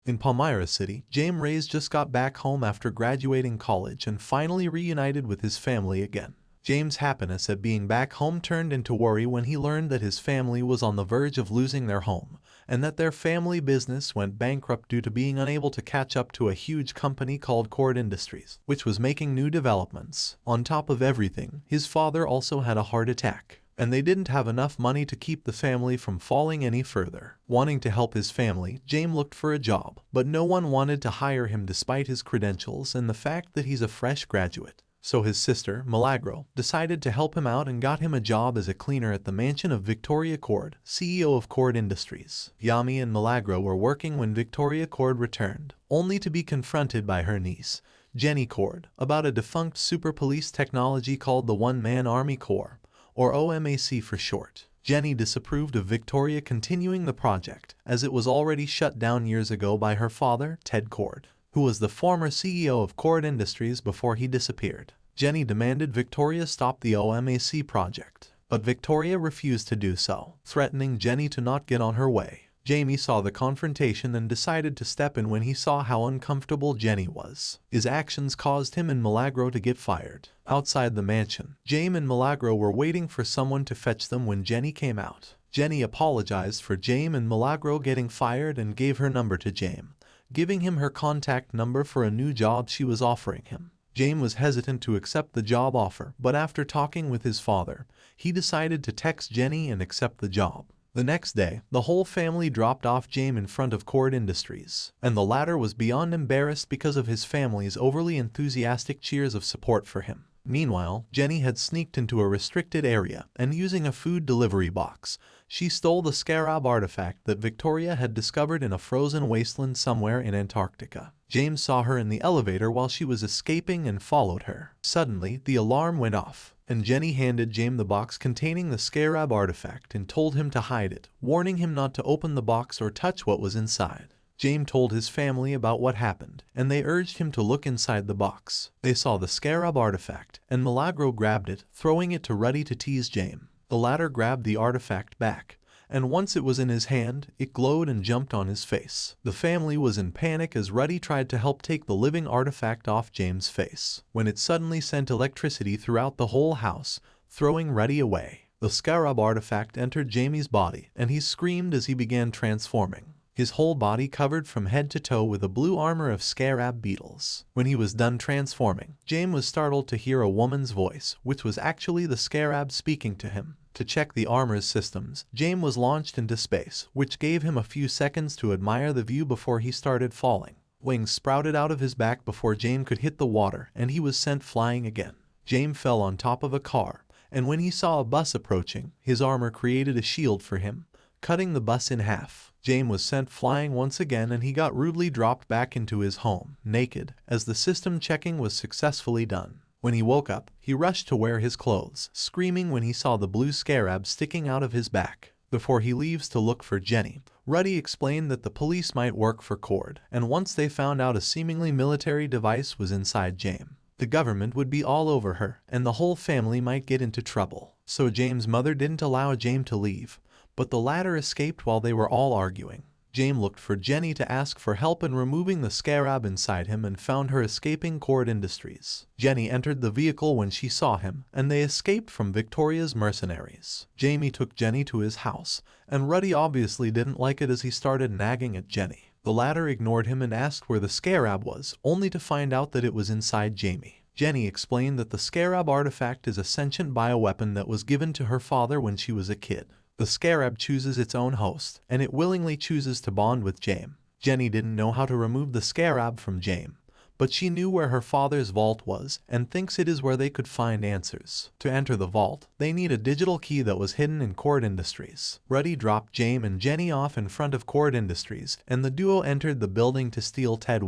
In Palmyra City, James Reyes just got back home after graduating college and finally reunited with his family again. James' happiness at being back home turned into worry when he learned that his family was on the verge of losing their home, and that their family business went bankrupt due to being unable to catch up to a huge company called Cord Industries, which was making new developments. On top of everything, his father also had a heart attack, and they didn't have enough money to keep the family from falling any further. Wanting to help his family, James looked for a job, but no one wanted to hire him despite his credentials and the fact that he's a fresh graduate. So his sister, Milagro, decided to help him out and got him a job as a cleaner at the mansion of Victoria Cord, CEO of Cord Industries. Yami and Milagro were working when Victoria Cord returned, only to be confronted by her niece, Jenny Cord, about a defunct super police technology called the One-Man Army Corps, or OMAC for short. Jenny disapproved of Victoria continuing the project, as it was already shut down years ago by her father, Ted Cord, who was the former CEO of Cord Industries before he disappeared. Jenny demanded Victoria stop the OMAC project, but Victoria refused to do so, threatening Jenny to not get on her way. Jamie saw the confrontation and decided to step in when he saw how uncomfortable Jenny was. His actions caused him and Milagro to get fired. Outside the mansion, James and Milagro were waiting for someone to fetch them when Jenny came out. Jenny apologized for James and Milagro getting fired and gave her number to James, giving him her contact number for a new job she was offering him. James was hesitant to accept the job offer, but after talking with his father, he decided to text Jenny and accept the job. The next day, the whole family dropped off James in front of Cord Industries, and the latter was beyond embarrassed because of his family's overly enthusiastic cheers of support for him. Meanwhile, Jenny had sneaked into a restricted area, and using a food delivery box, she stole the Scarab artifact that Victoria had discovered in a frozen wasteland somewhere in Antarctica. James saw her in the elevator while she was escaping and followed her. Suddenly, the alarm went off, and Jenny handed James the box containing the Scarab artifact and told him to hide it, warning him not to open the box or touch what was inside. James told his family about what happened, and they urged him to look inside the box. They saw the Scarab artifact, and Milagro grabbed it, throwing it to Ruddy to tease James. The latter grabbed the artifact back, and once it was in his hand, it glowed and jumped on his face. The family was in panic as Ruddy tried to help take the living artifact off James' face, when it suddenly sent electricity throughout the whole house, throwing Ruddy away. The Scarab artifact entered Jamie's body, and he screamed as he began transforming, his whole body covered from head to toe with a blue armor of Scarab beetles. When he was done transforming, James was startled to hear a woman's voice, which was actually the Scarab speaking to him. To check the armor's systems, James was launched into space, which gave him a few seconds to admire the view before he started falling. Wings sprouted out of his back before James could hit the water, and he was sent flying again. James fell on top of a car, and when he saw a bus approaching, his armor created a shield for him, cutting the bus in half. James was sent flying once again, and he got rudely dropped back into his home, naked, as the system checking was successfully done. When he woke up, he rushed to wear his clothes, screaming when he saw the blue Scarab sticking out of his back. Before he leaves to look for Jenny, Ruddy explained that the police might work for Cord, and once they found out a seemingly military device was inside James, the government would be all over her, and the whole family might get into trouble. So James' mother didn't allow James to leave, but the latter escaped while they were all arguing. James looked for Jenny to ask for help in removing the Scarab inside him and found her escaping Cord Industries. Jenny entered the vehicle when she saw him, and they escaped from Victoria's mercenaries. Jamie took Jenny to his house, and Ruddy obviously didn't like it as he started nagging at Jenny. The latter ignored him and asked where the Scarab was, only to find out that it was inside Jamie. Jenny explained that the Scarab artifact is a sentient bioweapon that was given to her father when she was a kid. The Scarab chooses its own host, and it willingly chooses to bond with James. Jenny didn't know how to remove the Scarab from James, but she knew where her father's vault was and thinks it is where they could find answers. To enter the vault, they need a digital key that was hidden in Cord Industries. Ruddy dropped James and Jenny off in front of Cord Industries, and the duo entered the building to steal Ted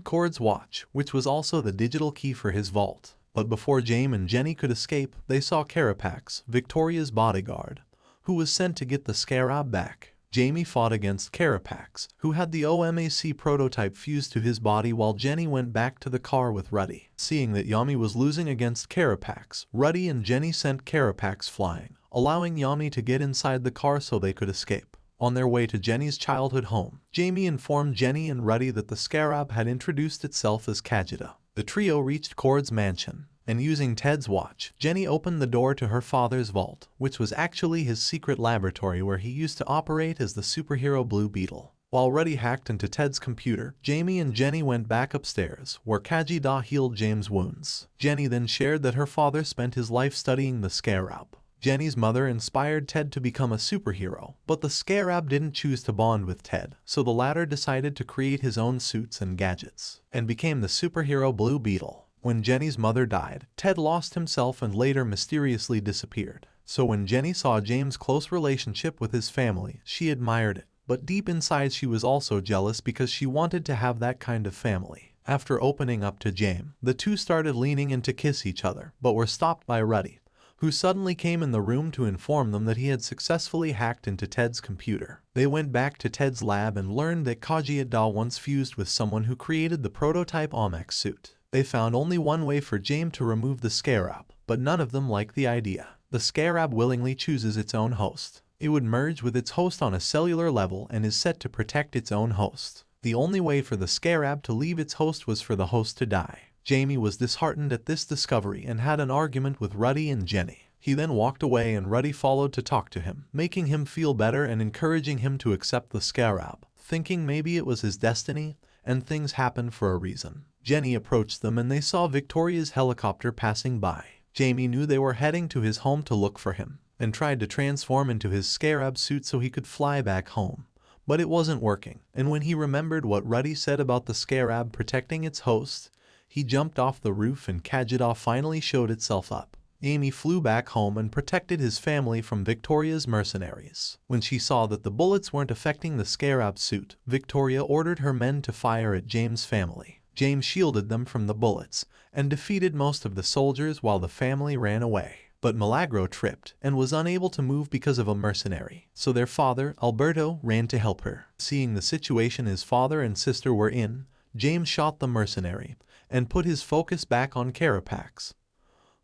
Cord's watch, which was also the digital key for his vault. But before James and Jenny could escape, they saw Carapax, Victoria's bodyguard, who was sent to get the Scarab back. Jamie fought against Carapax, who had the OMAC prototype fused to his body, while Jenny went back to the car with Ruddy. Seeing that Yami was losing against Carapax, Ruddy and Jenny sent Carapax flying, allowing Yami to get inside the car so they could escape. On their way to Jenny's childhood home, Jamie informed Jenny and Ruddy that the Scarab had introduced itself as Kajita. The trio reached Cord's mansion, and using Ted's watch, Jenny opened the door to her father's vault, which was actually his secret laboratory where he used to operate as the superhero Blue Beetle. While Ruddy hacked into Ted's computer, Jamie and Jenny went back upstairs, where Kajita healed James' wounds. Jenny then shared that her father spent his life studying the Scarab. Jenny's mother inspired Ted to become a superhero, but the Scarab didn't choose to bond with Ted, so the latter decided to create his own suits and gadgets, and became the superhero Blue Beetle. When Jenny's mother died, Ted lost himself and later mysteriously disappeared. So when Jenny saw James' close relationship with his family, she admired it, but deep inside she was also jealous because she wanted to have that kind of family. After opening up to James, the two started leaning in to kiss each other, but were stopped by Ruddy, who suddenly came in the room to inform them that he had successfully hacked into Ted's computer. They went back to Ted's lab and learned that Kajita once fused with someone who created the prototype Omex suit. They found only one way for James to remove the Scarab, but none of them liked the idea. The Scarab willingly chooses its own host. It would merge with its host on a cellular level and is set to protect its own host. The only way for the Scarab to leave its host was for the host to die. Jamie was disheartened at this discovery and had an argument with Ruddy and Jenny. He then walked away and Ruddy followed to talk to him, making him feel better and encouraging him to accept the Scarab, thinking maybe it was his destiny and things happened for a reason. Jenny approached them and they saw Victoria's helicopter passing by. Jamie knew they were heading to his home to look for him, and tried to transform into his Scarab suit so he could fly back home. But it wasn't working, and when he remembered what Ruddy said about the Scarab protecting its host, he jumped off the roof and Kajita finally showed itself up. Amy flew back home and protected his family from Victoria's mercenaries. When she saw that the bullets weren't affecting the Scarab suit, Victoria ordered her men to fire at James' family. James shielded them from the bullets and defeated most of the soldiers while the family ran away. But Milagro tripped and was unable to move because of a mercenary, so their father, Alberto, ran to help her. Seeing the situation his father and sister were in, James shot the mercenary and put his focus back on Carapax,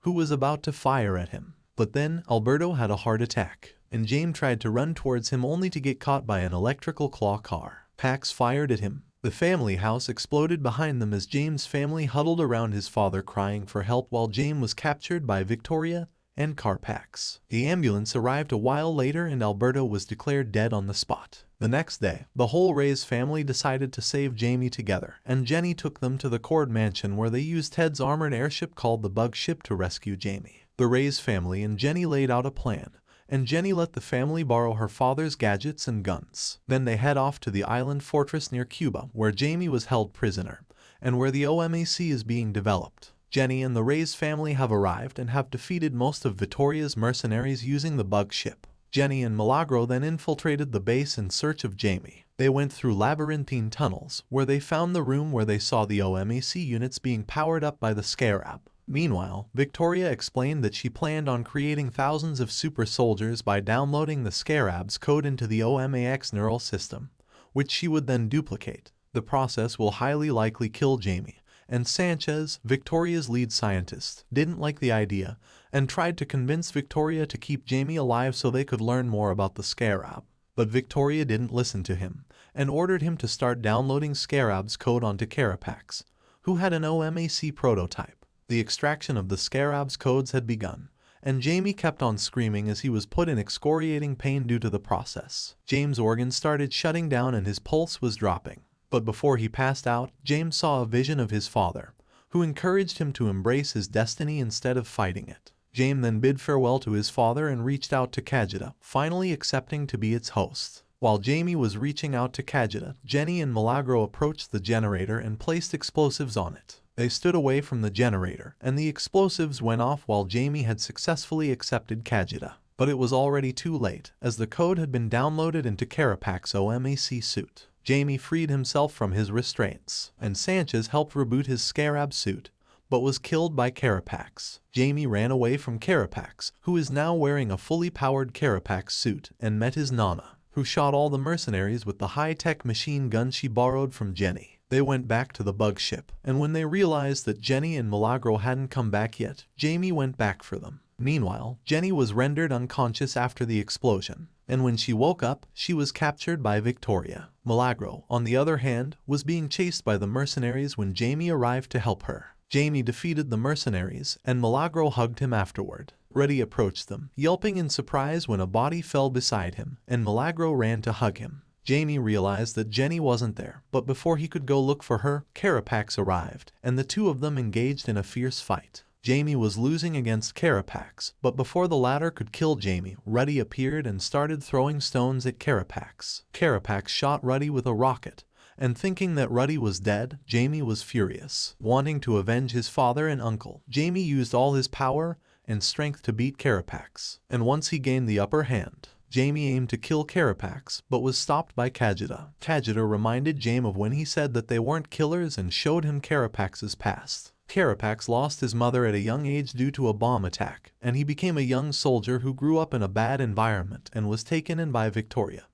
who was about to fire at him. But then Alberto had a heart attack, and James tried to run towards him only to get caught by an electrical claw car. Pax fired at him. The family house exploded behind them as James' family huddled around his father crying for help while James was captured by Victoria and Carpax. The ambulance arrived a while later and Alberto was declared dead on the spot. The next day, the whole Reyes family decided to save Jamie together, and Jenny took them to the Cord mansion where they used Ted's armored airship called the Bug Ship to rescue Jamie. The Reyes family and Jenny laid out a plan, and Jenny let the family borrow her father's gadgets and guns. Then they head off to the island fortress near Cuba where Jamie was held prisoner, and where the OMAC is being developed. Jenny and the Reyes family have arrived and have defeated most of Victoria's mercenaries using the Bug Ship. Jenny and Milagro then infiltrated the base in search of Jamie. They went through labyrinthine tunnels, where they found the room where they saw the OMAC units being powered up by the Scarab. Meanwhile, Victoria explained that she planned on creating thousands of super soldiers by downloading the Scarab's code into the OMAX neural system, which she would then duplicate. The process will highly likely kill Jamie, and Sanchez, Victoria's lead scientist, didn't like the idea and tried to convince Victoria to keep Jamie alive so they could learn more about the Scarab. But Victoria didn't listen to him and ordered him to start downloading Scarab's code onto Carapax, who had an OMAC prototype. The extraction of the Scarab's codes had begun, and Jamie kept on screaming as he was put in excoriating pain due to the process. James' organs started shutting down and his pulse was dropping. But before he passed out, James saw a vision of his father, who encouraged him to embrace his destiny instead of fighting it. James then bid farewell to his father and reached out to Kajita, finally accepting to be its host. While Jamie was reaching out to Kajita, Jenny and Milagro approached the generator and placed explosives on it. They stood away from the generator, and the explosives went off while Jamie had successfully accepted Kajita. But it was already too late, as the code had been downloaded into Carapax's OMAC suit. Jamie freed himself from his restraints, and Sanchez helped reboot his Scarab suit, but was killed by Carapax. Jamie ran away from Carapax, who is now wearing a fully powered Carapax suit, and met his Nana, who shot all the mercenaries with the high-tech machine gun she borrowed from Jenny. They went back to the Bug Ship, and when they realized that Jenny and Milagro hadn't come back yet, Jamie went back for them. Meanwhile, Jenny was rendered unconscious after the explosion, and when she woke up, she was captured by Victoria. Milagro, on the other hand, was being chased by the mercenaries when Jamie arrived to help her. Jamie defeated the mercenaries, and Milagro hugged him afterward. Reddy approached them, yelping in surprise when a body fell beside him, and Milagro ran to hug him. Jamie realized that Jenny wasn't there, but before he could go look for her, Carapax arrived, and the two of them engaged in a fierce fight. Jamie was losing against Carapax, but before the latter could kill Jamie, Reddy appeared and started throwing stones at Carapax. Carapax shot Reddy with a rocket, and thinking that Reddy was dead, Jamie was furious. Wanting to avenge his father and uncle, Jamie used all his power and strength to beat Carapax, and once he gained the upper hand, Jamie aimed to kill Carapax, but was stopped by Kajita. Kajita reminded Jamie of when he said that they weren't killers and showed him Carapax's past. Carapax lost his mother at a young age due to a bomb attack, and he became a young soldier who grew up in a bad environment and was taken in by Victoria,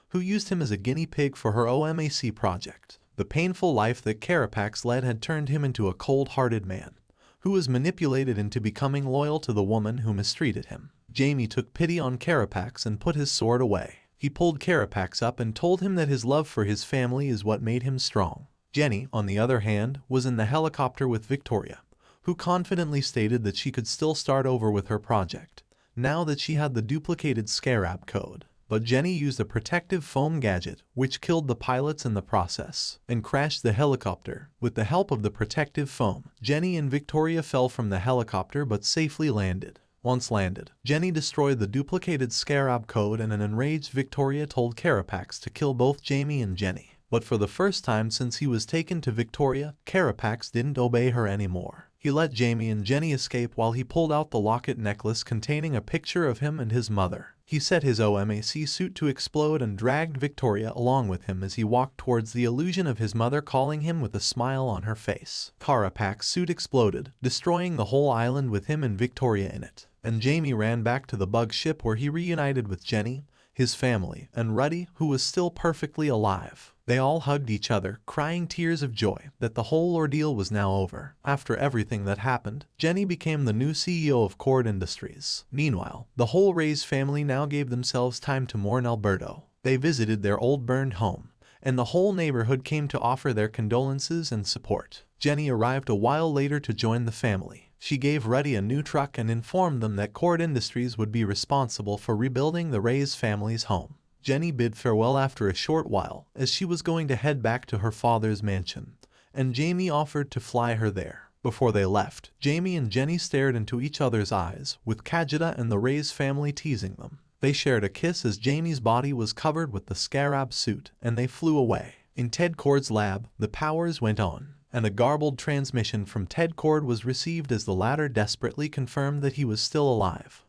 who used him as a guinea pig for her OMAC project. The painful life that Carapax led had turned him into a cold-hearted man, who was manipulated into becoming loyal to the woman who mistreated him. Jamie took pity on Carapax and put his sword away. He pulled Carapax up and told him that his love for his family is what made him strong. Jenny, on the other hand, was in the helicopter with Victoria, who confidently stated that she could still start over with her project, now that she had the duplicated Scarab code. But Jenny used a protective foam gadget, which killed the pilots in the process, and crashed the helicopter. With the help of the protective foam, Jenny and Victoria fell from the helicopter but safely landed. Once landed, Jenny destroyed the duplicated Scarab code, and an enraged Victoria told Carapax to kill both Jamie and Jenny. But for the first time since he was taken to Victoria, Carapax didn't obey her anymore. He let Jamie and Jenny escape while he pulled out the locket necklace containing a picture of him and his mother. He set his OMAC suit to explode and dragged Victoria along with him as he walked towards the illusion of his mother calling him with a smile on her face. Carapax's suit exploded, destroying the whole island with him and Victoria in it. And Jamie ran back to the bug ship where he reunited with Jenny, his family, and Reddy, who was still perfectly alive. They all hugged each other, crying tears of joy that the whole ordeal was now over. After everything that happened, Jenny became the new CEO of Cord Industries. Meanwhile, the whole Ray's family now gave themselves time to mourn Alberto. They visited their old burned home, and the whole neighborhood came to offer their condolences and support. Jenny arrived a while later to join the family. She gave Reddy a new truck and informed them that Cord Industries would be responsible for rebuilding the Ray's family's home. Jenny bid farewell after a short while, as she was going to head back to her father's mansion, and Jamie offered to fly her there. Before they left, Jamie and Jenny stared into each other's eyes, with Kajita and the Ray's family teasing them. They shared a kiss as Jamie's body was covered with the Scarab suit, and they flew away. In Ted Cord's lab, the powers went on, and a garbled transmission from Ted Cord was received as the latter desperately confirmed that he was still alive.